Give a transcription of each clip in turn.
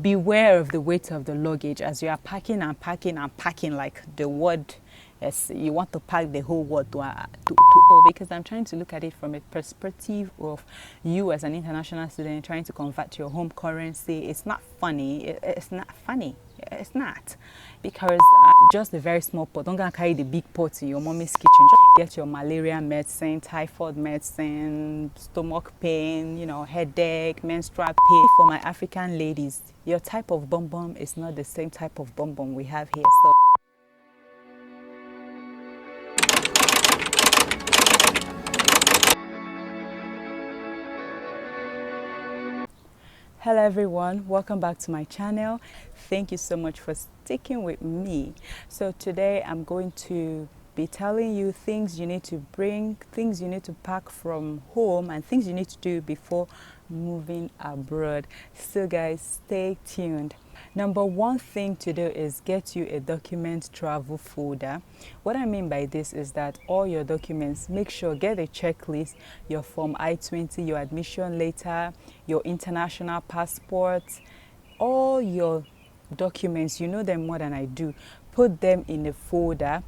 beware of the weight of the luggage as you are packing and packing and packing, like the word. Yes, you want to pack the whole world because I'm trying to look at it from a perspective of you as an international student trying to convert your home currency. It's not funny. It's not funny. It's not, because just a very small pot. Don't go and carry the big pot in your mommy's kitchen. Just get your malaria medicine, typhoid medicine, stomach pain, headache, menstrual pain. For my African ladies, your type of bum bum is not the same type of bum bum we have here. So hello everyone, welcome back to my channel. Thank you so much for sticking with me. So today I'm going to be telling you things you need to bring, things you need to pack from home, and things you need to do before moving abroad. So guys, stay tuned. Number one thing to do is get you a document travel folder. What I mean by this is that all your documents, make sure get a checklist, your form I-20, your admission letter, your international passport, all your documents, you know them more than I do. Put them in a folder.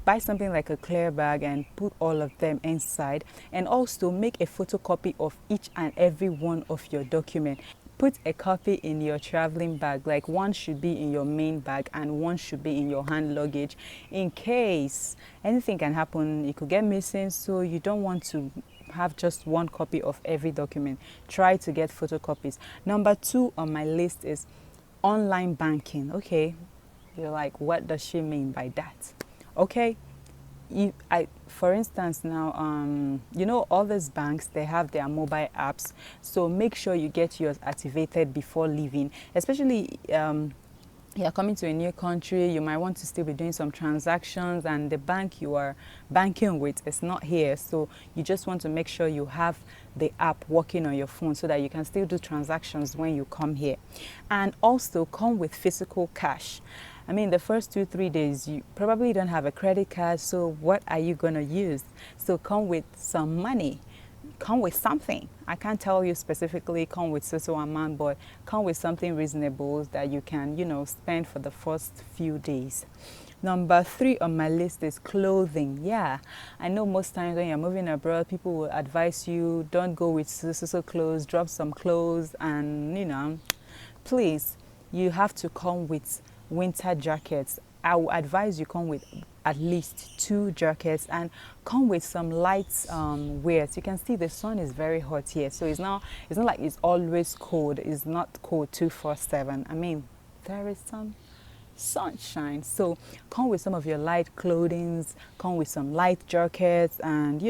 Buy something like a clear bag and put all of them inside, and also make a photocopy of each and every one of your documents. Put a copy in your traveling bag, like one should be in your main bag and one should be in your hand luggage, in case anything can happen. It could get missing, so you don't want to have just one copy of every document. Try to get photocopies. Number two on my list is online banking. Okay, you're like, what does she mean by that? Okay, for instance now, all these banks, they have their mobile apps, so make sure you get yours activated before leaving. Especially you're coming to a new country, you might want to still be doing some transactions, and the bank you are banking with is not here, so you just want to make sure you have the app working on your phone so that you can still do transactions when you come here. And also come with physical cash. I mean, the first 2-3 days, you probably don't have a credit card, so what are you going to use? So come with some money. Come with something. I can't tell you specifically come with so amount, but come with something reasonable that you can, spend for the first few days. Number 3 on my list is clothing. Yeah, I know most times when you're moving abroad, people will advise you, don't go with so clothes, drop some clothes, and, please, you have to come with winter jackets. I will advise you come with at least 2 jackets and come with some light wears. You can see the sun is very hot here, so it's not like it's always cold. It's not cold 24/7. I mean, there is some sunshine, so come with some of your light clothing, come with some light jackets and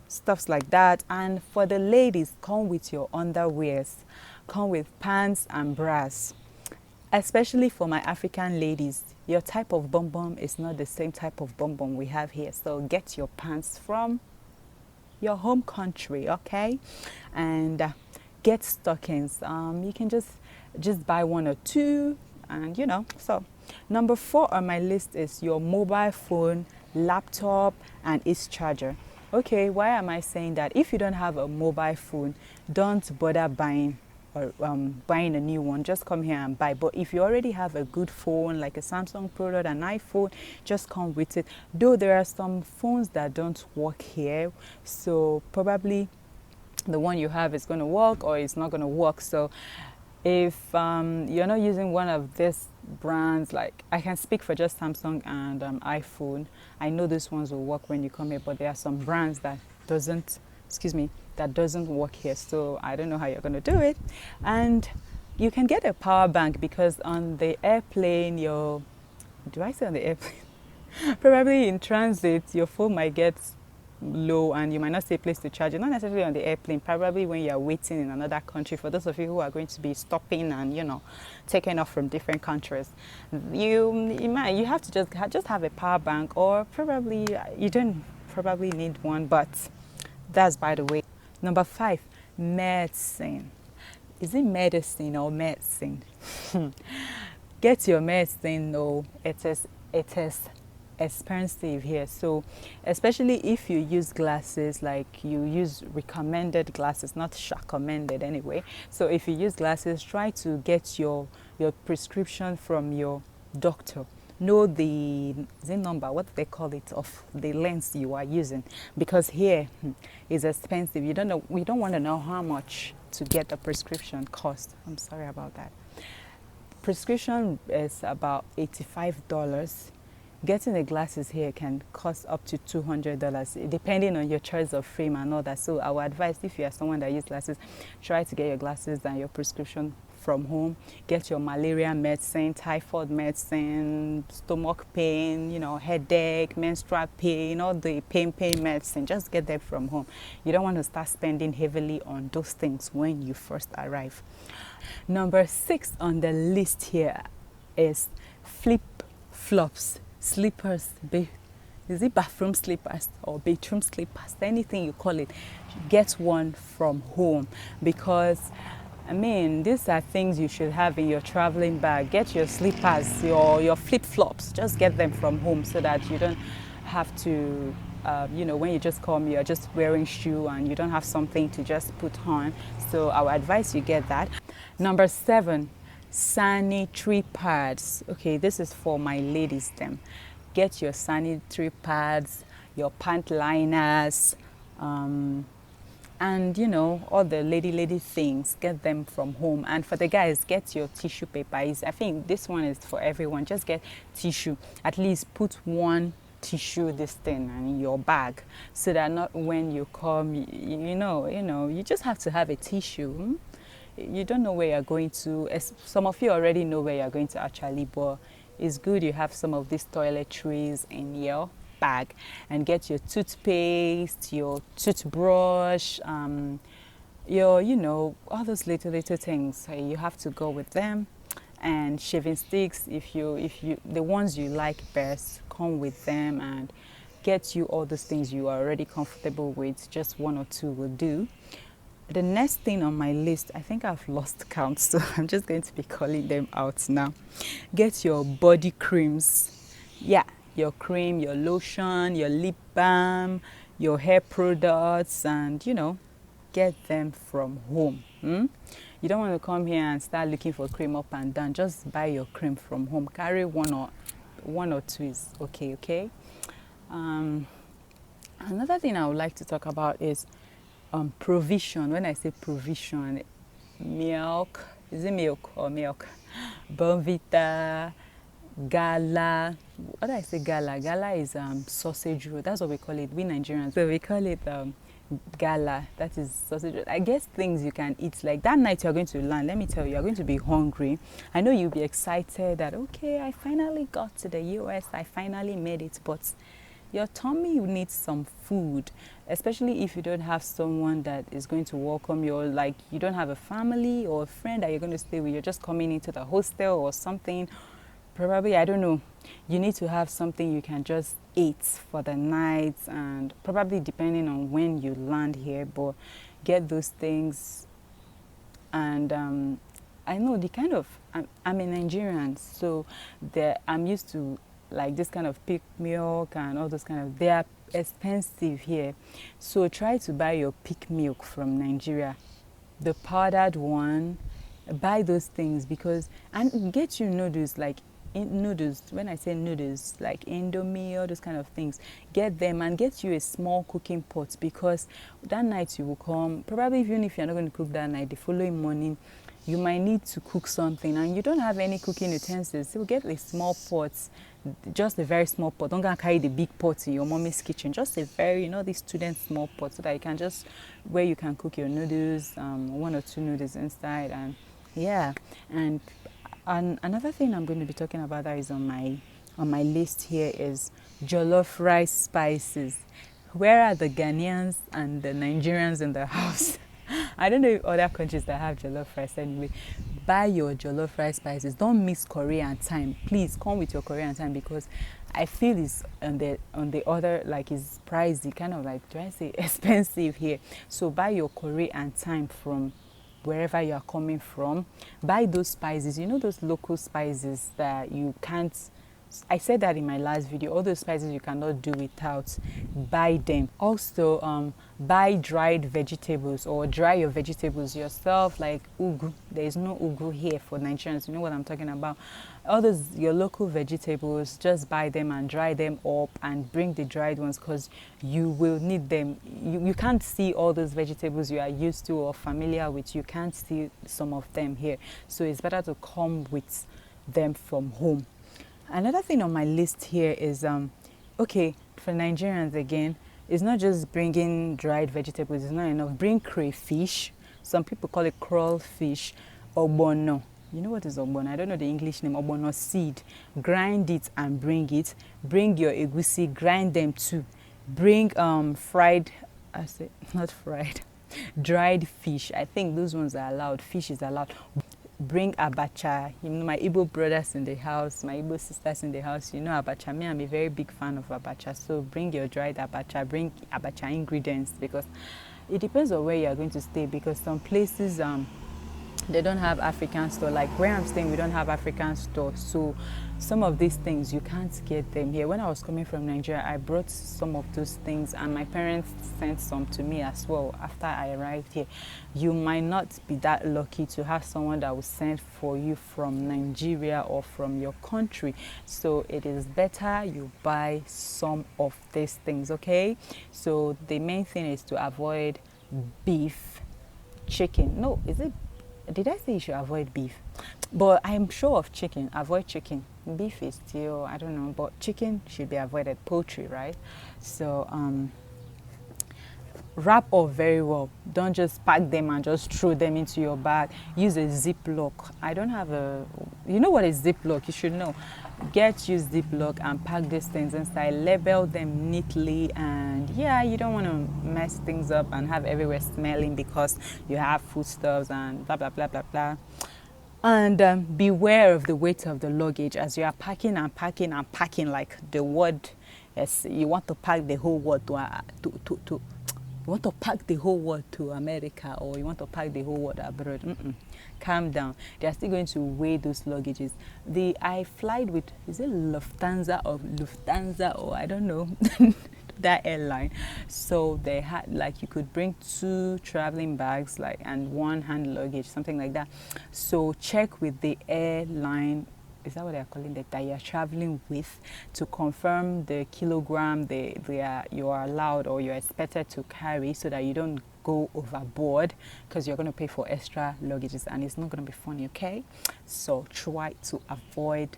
stuffs like that. And for the ladies, come with your underwears, come with pants and bras. Especially for my African ladies, your type of bum bum is not the same type of bum bum we have here. So get your pants from your home country, okay? And get stockings. You can just buy 1 or 2, and So number 4 on my list is your mobile phone, laptop, and its charger. Okay, why am I saying that? If you don't have a mobile phone, don't bother buying a new one. Just come here and buy. But if you already have a good phone, like a Samsung product, an iPhone, just come with it. Though there are some phones that don't work here, so probably the one you have is going to work or it's not going to work. So if you're not using one of these brands, like I can speak for just Samsung and iPhone, I know these ones will work when you come here, but there are some brands that doesn't work here, so I don't know how you're going to do it. And you can get a power bank, because on the airplane, probably in transit, your phone might get low and you might not see a place to charge it. Not necessarily on the airplane, probably when you're waiting in another country. For those of you who are going to be stopping and taking off from different countries, you have to just have a power bank, or probably you don't probably need one, but that's by the way. Number 5, medicine. Is it medicine or medicine? Get your medicine. No, it is expensive here. So especially if you use glasses, like you use recommended glasses, not recommended anyway. So if you use glasses, try to get your prescription from your doctor. Know the ZIN number, what they call it, of the lens you are using, because here is expensive. You don't know, we don't want to know how much to get a prescription cost. I'm sorry about that. Prescription is about $85. Getting the glasses here can cost up to $200, depending on your choice of frame and all that. So I would advise, if you are someone that uses glasses, try to get your glasses and your prescription from home. Get your malaria medicine, typhoid medicine, stomach pain, you know, headache, menstrual pain, all the pain medicine. Just get them from home. You don't want to start spending heavily on those things when you first arrive. Number 6 on the list here is flip-flops. Slippers, is it bathroom slippers or bedroom slippers, anything you call it, get one from home, because I mean, these are things you should have in your traveling bag. Get your slippers, your flip-flops, just get them from home so that you don't have to, you know, when you just come, you're just wearing shoe and you don't have something to just put on. So I would advise you get that. Number 7, sanitary pads. Okay, this is for my ladies them. Get your sanitary pads, your pant liners, and you know, all the lady things, get them from home. And for the guys, get your tissue paper. I think this one is for everyone. Just get tissue, at least put one tissue this thing in your bag, so that not when you come, you know, you just have to have a tissue. You don't know where you're going to. Some of you already know where you're going to actually, but it's good you have some of these toiletries in your bag. And get your toothpaste, your toothbrush, your, you know, all those little things. You have to go with them. And shaving sticks, if you the ones you like best, come with them, and get you all those things you are already comfortable with. Just 1 or 2 will do. The next thing on my list, I think I've lost count, so I'm just going to be calling them out now. Get your body creams. Yeah, your cream, your lotion, your lip balm, your hair products, and, you know, get them from home. You don't want to come here and start looking for cream up and down. Just buy your cream from home. Carry one or two is okay. Another thing I would like to talk about is provision. When I say provision, milk, is it milk or milk? Bonvita, gala. What do I say? Gala. Gala is sausage roll. That's what we call it. We Nigerians. So we call it gala. That is sausage roll. I guess things you can eat. Like that night you're going to land. Let me tell you, you're going to be hungry. I know you'll be excited that, okay, I finally got to the US. I finally made it. But your tummy needs some food, especially if you don't have someone that is going to welcome you, or like you don't have a family or a friend that you're going to stay with. You're just coming into the hostel or something. Probably, I don't know, you need to have something you can just eat for the night, and probably depending on when you land here, but get those things. And I know the kind of, I'm a Nigerian, so I'm used to like this kind of pig milk and all those kind of, they are expensive here. So try to buy your pig milk from Nigeria, the powdered one. Buy those things, because, and get you noodles, like noodles. When I say noodles, like Indomie, all those kind of things, get them, and get you a small cooking pot, because that night you will come, probably even if you're not going to cook that night, the following morning you might need to cook something and you don't have any cooking utensils. So get a small pot, just a very small pot. Don't go and carry the big pot in your mommy's kitchen. Just a very, you know, this student small pot, so that you can just, where you can cook your noodles, 1 or 2 noodles inside. And yeah, and another thing I'm going to be talking about that is on my list here is jollof rice spices. Where are the Ghanaians and the Nigerians in the house? I don't know if other countries that have jollof rice anyway. Buy your jollof rice spices. Don't mix Korean thyme. Please come with your Korean thyme, because I feel it's on the other, like, it's pricey, kind of like, do I say expensive here? So buy your Korean thyme from wherever you are coming from. Buy those spices, you know, those local spices that you can't I said that in my last video. All those spices you cannot do without. Buy them. Also, buy dried vegetables, or dry your vegetables yourself, like ugu. There is no ugu here for Nigerians. You know what I'm talking about. All those your local vegetables, just buy them and dry them up and bring the dried ones, because you will need them. You can't see all those vegetables you are used to or familiar with. You can't see some of them here, so it's better to come with them from home. Another thing on my list here is okay, for Nigerians again, it's not just bringing dried vegetables, it's not enough. Bring crayfish. Some people call it crawfish. Ogbono. You know what is ogbono? I don't know the English name. Ogbono seed. Grind it and bring it. Bring your egusi, grind them too. Bring fried, I say not fried, dried fish. I think those ones are allowed. Fish is allowed. Bring abacha. You know, my Igbo brothers in the house, my Igbo sisters in the house, you know abacha. Me, I'm a very big fan of abacha. So bring your dried abacha, bring abacha ingredients, because it depends on where you are going to stay, because some places they don't have African store. Like where I'm staying, we don't have African store, so some of these things you can't get them here. When I was coming from Nigeria, I brought some of those things, and my parents sent some to me as well after I arrived here. You might not be that lucky to have someone that will send for you from Nigeria or from your country, so it is better you buy some of these things. Okay, so the main thing is to avoid beef, chicken. No, is it, did I say you should avoid beef? But I'm sure of chicken. Avoid chicken. Beef is still, I don't know, but chicken should be avoided. Poultry, right? So wrap up very well. Don't just pack them and just throw them into your bag. Use a Ziploc. I don't have a, you know what is Ziploc? You should know. Use Ziploc and pack these things inside. Label them neatly, and yeah, you don't want to mess things up and have everywhere smelling because you have foodstuffs and blah blah blah blah blah. And beware of the weight of the luggage as you are packing and packing and packing, like the word. Yes, you want to pack the whole world to you want to pack the whole world to America, or you want to pack the whole world abroad. Calm down. They are still going to weigh those luggages. I flied with, is it Lufthansa or I don't know, that airline. So they had, like, you could bring 2 traveling bags, like, and 1 hand luggage, something like that. So check with the airline, is that what they're calling it, that you're traveling with, to confirm the kilogram you are allowed or you're expected to carry, so that you don't go overboard, because you're going to pay for extra luggages and it's not going to be funny. Okay, so try to avoid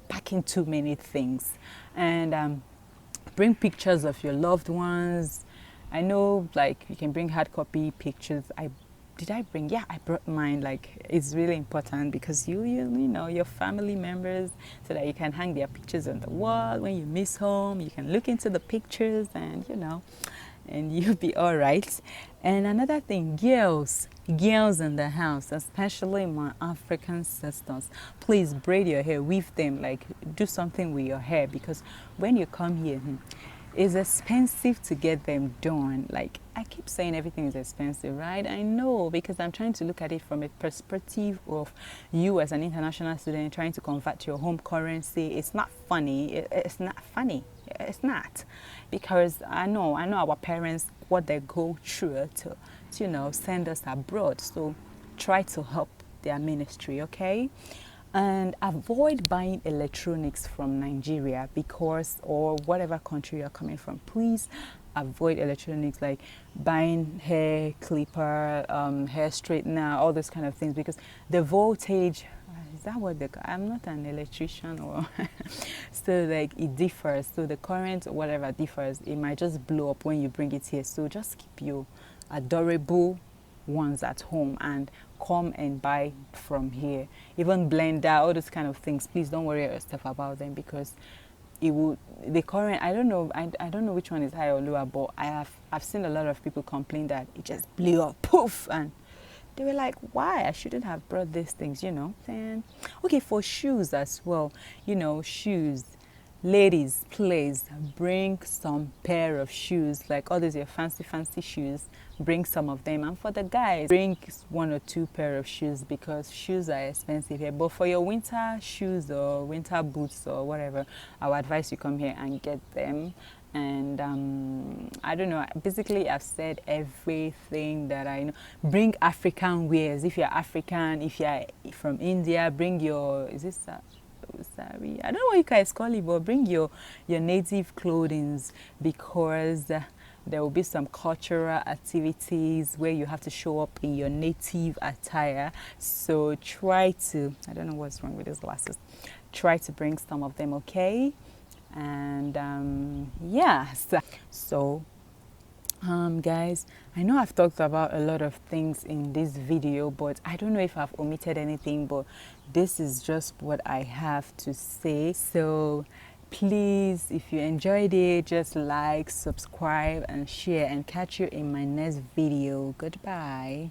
packing too many things, and bring pictures of your loved ones. I know, like, you can bring hard copy pictures. Did I bring? Yeah, I brought mine. Like, it's really important, because you know your family members, so that you can hang their pictures on the wall. When you miss home, you can look into the pictures, and and you'll be all right. And another thing, girls in the house, especially my African sisters, please braid your hair, weave them, like, do something with your hair, because when you come here, it's expensive to get them done. Like, I keep saying everything is expensive, right? I know, because I'm trying to look at it from a perspective of you as an international student trying to convert your home currency. It's not funny. It's not funny. It's not, because I know our parents, what they go through to send us abroad. So try to help their ministry, okay? And avoid buying electronics from Nigeria, or whatever country you're coming from. Please avoid electronics, like buying hair clipper, hair straightener, all those kind of things, because the voltage, is that what I'm not an electrician, or so, like, it differs. So the current or whatever differs. It might just blow up when you bring it here. So just keep your adorable ones at home and come and buy from here. Even blender, all those kind of things, please don't worry yourself about them, because the current, I don't know which one is high or lower, but I've seen a lot of people complain that it just blew up, poof, and they were like, why? I shouldn't have brought these things, And okay, for shoes as well, shoes, ladies, please bring some pair of shoes, like all these your fancy shoes. Bring some of them. And for the guys, bring 1 or 2 pair of shoes, because shoes are expensive here. But for your winter shoes or winter boots or whatever, I would advise you come here and get them. And I don't know, basically I've said everything that I know. Bring African wears. If you're African, if you're from India, bring your, is this sorry, I don't know what you guys call it, but bring your native clothings, because there will be some cultural activities where you have to show up in your native attire. So try to, I don't know what's wrong with these glasses, try to bring some of them, okay? And yeah, so guys, I know I've talked about a lot of things in this video, but I don't know if I've omitted anything, but this is just what I have to say. So please, if you enjoyed it, just like, subscribe and share, and catch you in my next video. Goodbye.